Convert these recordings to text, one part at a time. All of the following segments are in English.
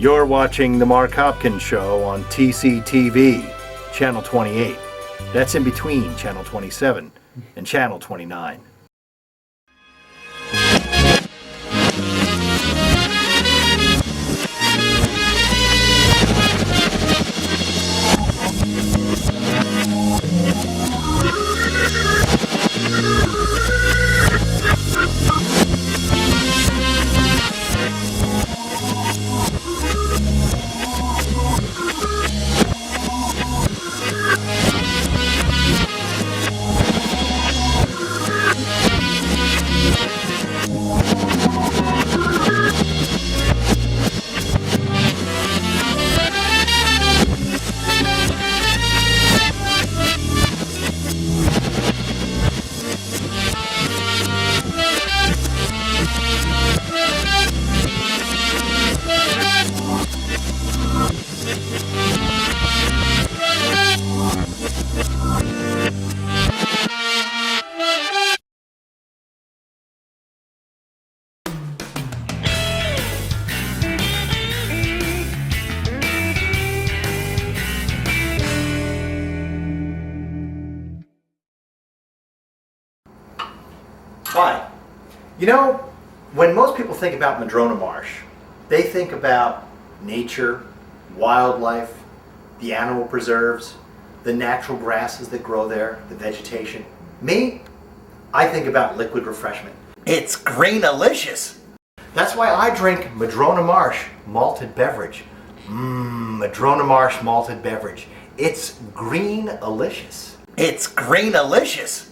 You're watching The Mark Hopkins Show on TCTV, Channel 28. That's in between Channel 27 and Channel 29. Hi. You know, when most people think about Madrona Marsh, they think about nature, wildlife, the animal preserves, the natural grasses that grow there, the vegetation. Me, I think about liquid refreshment. It's green-alicious. That's why I drink Madrona Marsh malted beverage. Madrona Marsh malted beverage. It's green-alicious. It's green-alicious.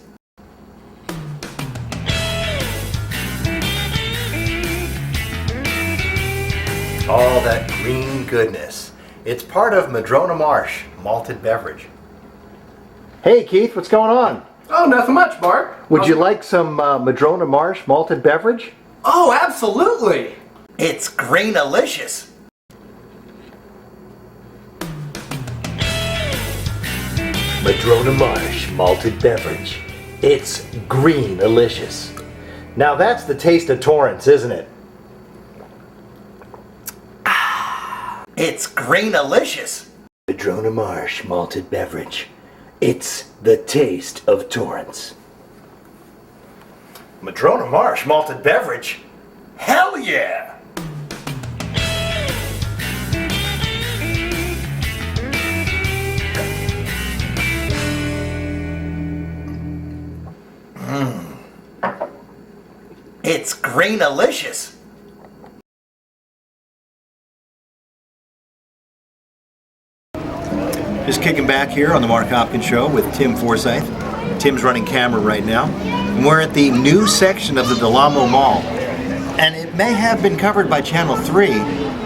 All that green goodness. It's part of Madrona Marsh malted beverage. Hey Keith, what's going on? Oh, nothing much, Mark. Would you like some Madrona Marsh malted beverage? Oh, absolutely. It's green-alicious. Madrona Marsh malted beverage. It's green-alicious. Now that's the taste of Torrance, isn't it? It's green-alicious. Madrona Marsh malted beverage. It's the taste of Torrance. Madrona Marsh malted beverage? Hell yeah! It's green-alicious. Just kicking back here on the Mark Hopkins Show with Tim Forsyth. Tim's running camera right now. And we're at the new section of the Del Amo Mall. And it may have been covered by Channel 3,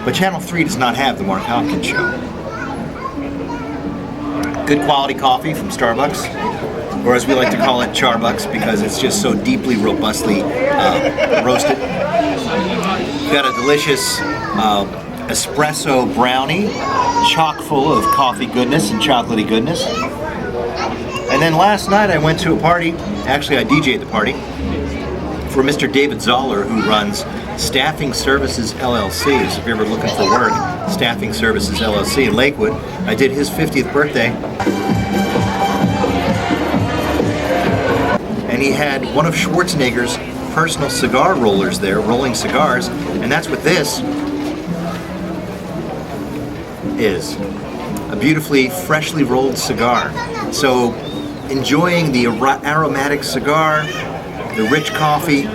but Channel 3 does not have the Mark Hopkins Show. Good quality coffee from Starbucks, or as we like to call it, Charbucks, because it's just so deeply, robustly roasted. We've got a delicious espresso brownie, chock full of coffee goodness and chocolatey goodness. And then last night I went to a party, actually I DJ'd the party, for Mr. David Zoller, who runs Staffing Services LLC. So if you're ever looking for work, Staffing Services LLC in Lakewood. I did his 50th birthday. And he had one of Schwarzenegger's personal cigar rollers there, rolling cigars, and that's what this is. A beautifully freshly rolled cigar. So enjoying the aromatic cigar, the rich coffee,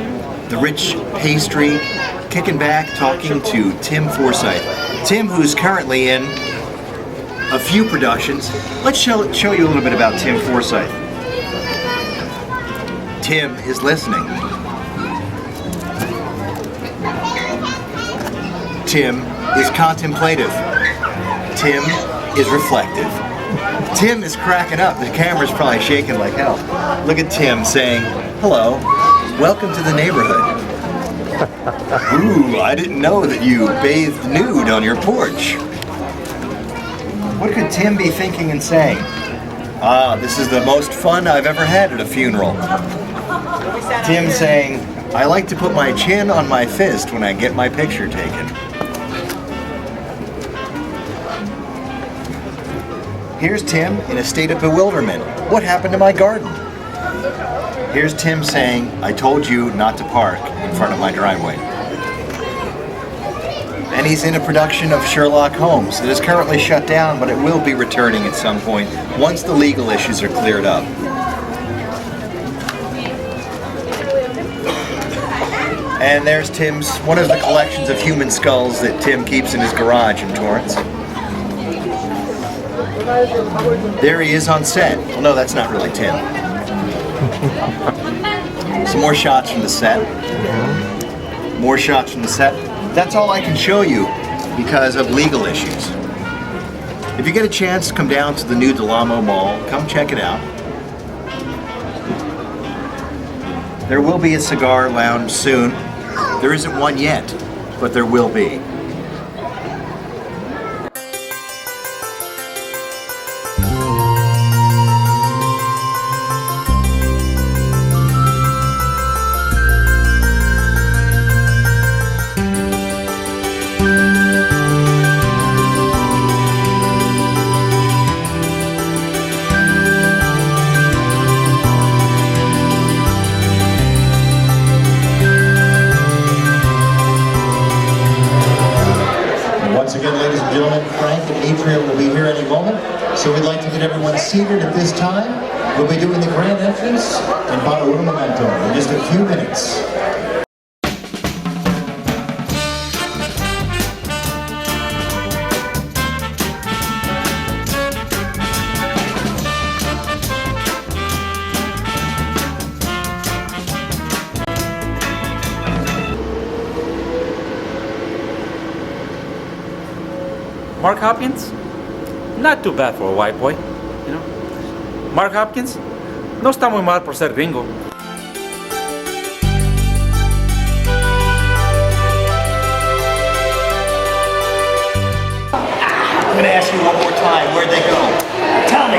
the rich pastry, kicking back, talking to Tim Forsyth. Tim, who's currently in a few productions. Let's show you a little bit about Tim Forsyth. Tim is listening. Tim is contemplative. Tim is reflective. Tim is cracking up. The camera's probably shaking like hell. Look at Tim saying, hello, welcome to the neighborhood. Ooh, I didn't know that you bathed nude on your porch. What could Tim be thinking and saying? Ah, this is the most fun I've ever had at a funeral. Tim saying, I like to put my chin on my fist when I get my picture taken. Here's Tim in a state of bewilderment. What happened to my garden? Here's Tim saying, I told you not to park in front of my driveway. And he's in a production of Sherlock Holmes that is currently shut down, but it will be returning at some point once the legal issues are cleared up. And there's Tim's, one of the collections of human skulls that Tim keeps in his garage in Torrance. There he is on set. Well, no, that's not really Tim. Some more shots from the set. More shots from the set. That's all I can show you because of legal issues. If you get a chance to come down to the new Del Amo Mall, come check it out. There will be a cigar lounge soon. There isn't one yet, but there will be. Once again, ladies and gentlemen, Frank and Adria will be here any moment, so we'd like to get everyone seated at this time. We'll be doing the grand entrance in Para un Momento in just a few minutes. Mark Hopkins? Not too bad for a white boy, you know. Mark Hopkins no está muy mal por ser gringo. I'm going to ask you one more time, where'd they go? Tell me!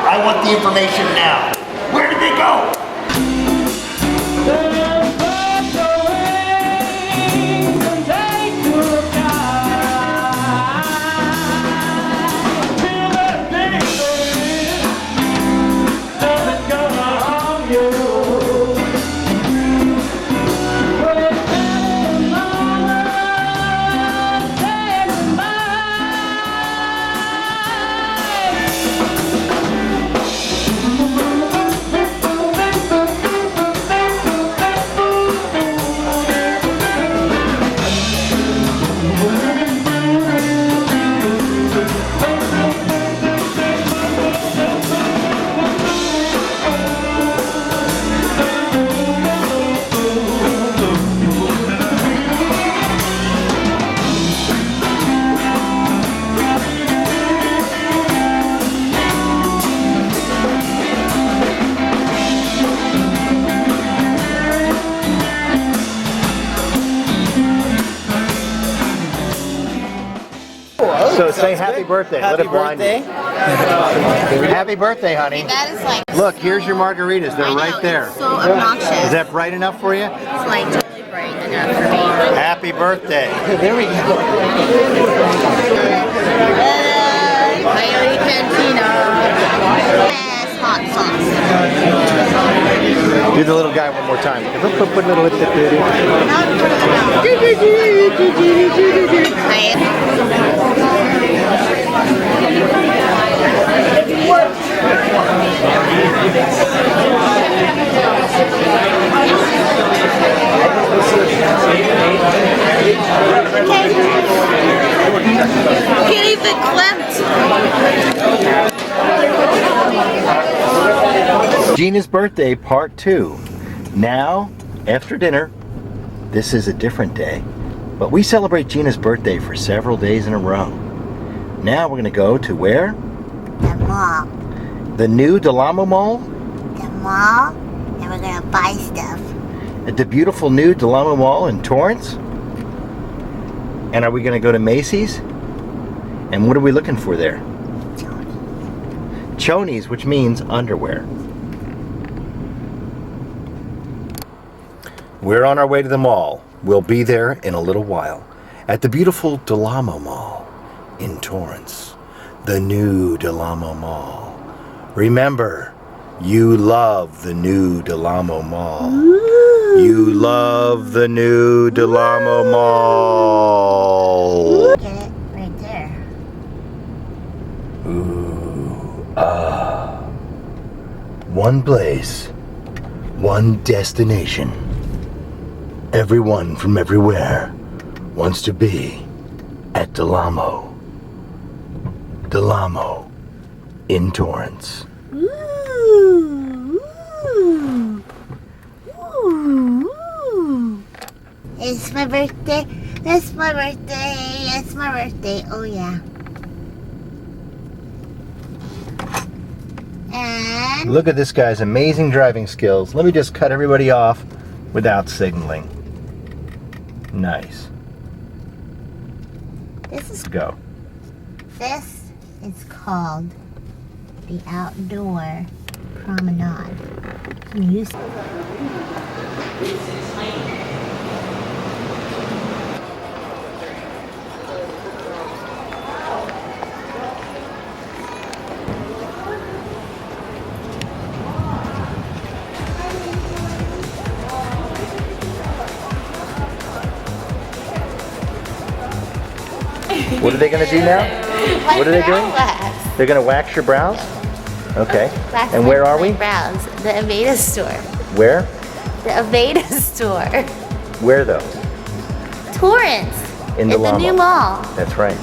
I want the information now. Where did they go? So say happy birthday. Let it blind you. Happy birthday, honey. That is like. Look, here's your margaritas. They're right there. So obnoxious. Is that bright enough for you? It's like totally bright enough for me. Happy birthday. There we go. Coyote Cantina. Yes, hot sauce. Do the little guy one more time. Can't even clapped. Gina's birthday, part 2. Now, after dinner, this is a different day, but we celebrate Gina's birthday for several days in a row. Now we're going to go to where? The mall. The new Del Amo Mall? The mall. And we're gonna buy stuff. At the beautiful new Del Amo Mall in Torrance? And are we going to go to Macy's? And what are we looking for there? Chonies, which means underwear. We're on our way to the mall. We'll be there in a little while at the beautiful Del Amo Mall in Torrance. the new Del Amo Mall. Remember, you love the new Del Amo Mall. You love the new Del Amo Mall. Get it right there. One place, one destination. Everyone from everywhere wants to be at Del Amo. Del Amo in Torrance. Ooh, ooh, ooh, ooh. It's my birthday. It's my birthday. It's my birthday. Oh yeah. And Look at this guy's amazing driving skills. Let me just cut everybody off without signaling. Nice. this is Go. called the outdoor promenade. You What are they going to do now? What are they doing? They're going to wax your brows? Okay. And where are we? Brows. The Aveda store. Where? The Aveda store. Where though? Torrance. In At Del the Amo. new mall. That's right.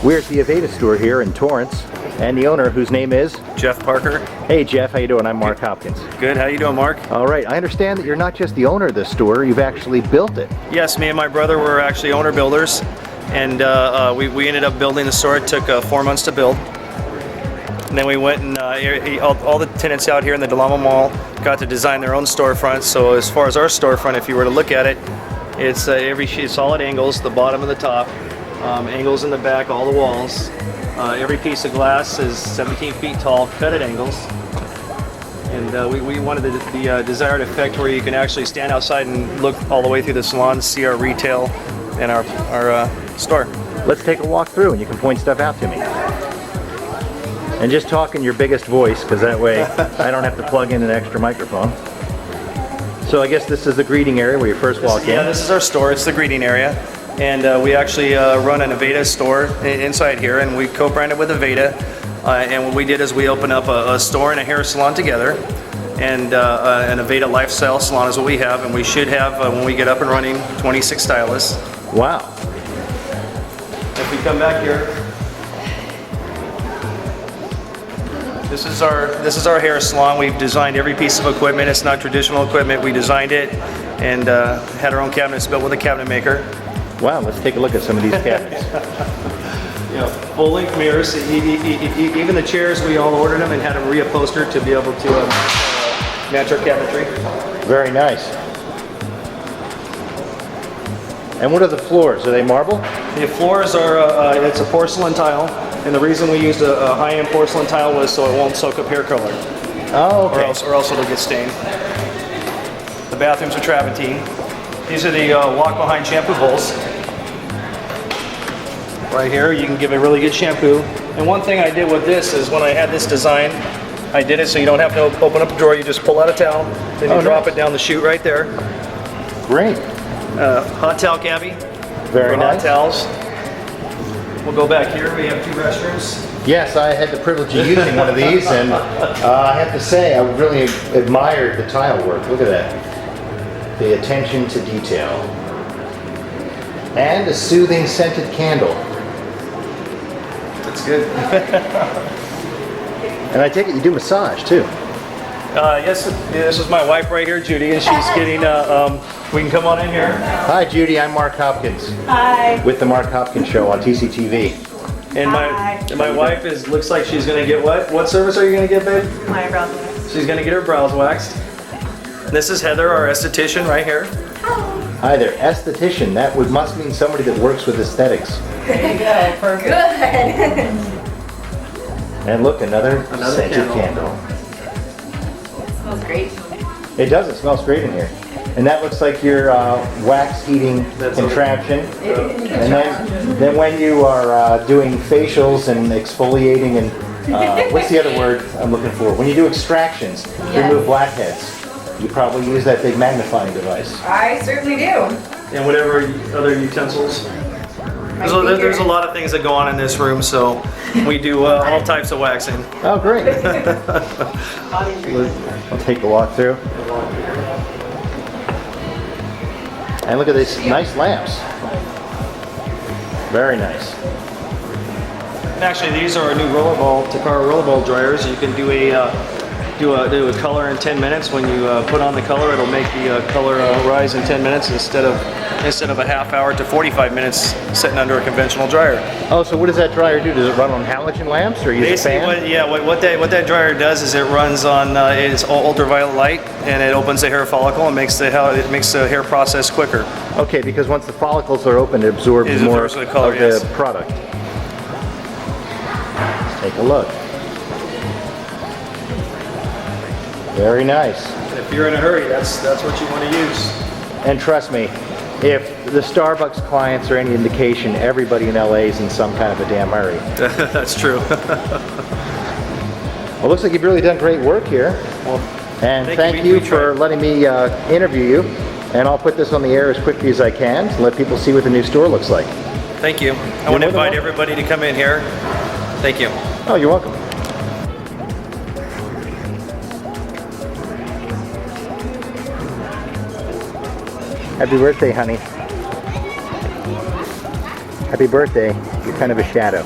We're at the Aveda store here in Torrance, and the owner, whose name is? Jeff Parker. Hey Jeff, how you doing? I'm Mark Hopkins. Good, how you doing, Mark? All right, I understand that you're not just the owner of this store, you've actually built it. Yes, me and my brother were actually owner builders, and we ended up building the store. It took 4 months to build. And then we went and all the tenants out here in the Del Amo Mall got to design their own storefronts. So as far as our storefront, if you were to look at it, it's every sheet solid angles, the bottom and the top, angles in the back, all the walls. Every piece of glass is 17 feet tall, cut at angles. And we wanted the desired effect where you can actually stand outside and look all the way through the salon, see our retail and our store. Let's take a walk through and you can point stuff out to me. And just talk in your biggest voice, because that way I don't have to plug in an extra microphone. So I guess this is the greeting area where you first walk in. Yeah, this is our store. It's the greeting area. And we actually run an Aveda store inside here, and we co-branded with Aveda. And what we did is we opened up a store and a hair salon together. And an Aveda lifestyle salon is what we have. And we should have, when we get up and running, 26 stylists. Wow. If we come back here, this is our hair salon. We've designed every piece of equipment. It's not traditional equipment. We designed it and had our own cabinets built with a cabinet maker. Wow, let's take a look at some of these cabinets. You know, full-length mirrors. Even the chairs, we all ordered them and had them reupholstered to be able to match our cabinetry. Very nice. And what are the floors? Are they marble? The floors are, it's a porcelain tile, and the reason we used a high-end porcelain tile was so it won't soak up hair color, Oh, okay. or else it'll get stained. The bathrooms are travertine. These are the walk-behind shampoo bowls. Right here, you can give a really good shampoo. And one thing I did with this is when I had this design, I did it so you don't have to open up a drawer, you just pull out a towel, then you drop it down the chute right there. Great. Hot towel cabbie. Very for hot nice. towels. We'll go back here, we have 2 restrooms. Yes, I had the privilege of using one of these, and I have to say, I really admired the tile work. Look at that. The attention to detail. And a soothing scented candle. That's good. And I take it you do massage too. Yes, this is my wife right here, Judy, and she's getting, we can come on in here. Hi Judy, I'm Mark Hopkins. Hi. With the Mark Hopkins Show on TCTV. And my wife looks like she's gonna get what? What service are you gonna get, babe? My brows. She's gonna get her brows waxed. This is Heather, our esthetician right here. Hi there, esthetician. That must mean somebody that works with aesthetics. There you go. Perfect. Good. And look, another scented candle. candle. Smells great. It does, it smells great in here. And that looks like your wax heating contraption. And then when you are doing facials and exfoliating and what's the other word I'm looking for? When you do extractions, to remove blackheads, you probably use that big magnifying device. I certainly do. And whatever other utensils. There's a lot of things that go on in this room, so we do all types of waxing. Oh, great. I'll take a walk through. And look at these nice lamps. Very nice. And actually, these are our new rollerball Takara rollerball dryers. You can do a color in 10 minutes. When you put on the color, it'll make the color rise in 10 minutes instead of a half hour to 45 minutes sitting under a conventional dryer. Oh, so what does that dryer do? Does it run on halogen lamps or use a fan? What that dryer does is it runs on it's ultraviolet light, and it opens the hair follicle and makes the hair process quicker. Okay, because once the follicles are open, it absorbs It more absorbs the color, of yes. the product. Take a look. Very nice. If you're in a hurry, that's what you want to use. And trust me, if the Starbucks clients are any indication, everybody in LA is in some kind of a damn hurry. That's true. Well, looks like you've really done great work here. Well, And thank thank you. you We for tried. letting me interview you. And I'll put this on the air as quickly as I can to let people see what the new store looks like. Thank you. I want to more than invite welcome. everybody to come in here. Thank you. Oh, you're welcome. Happy birthday, honey. Happy birthday. You're kind of a shadow.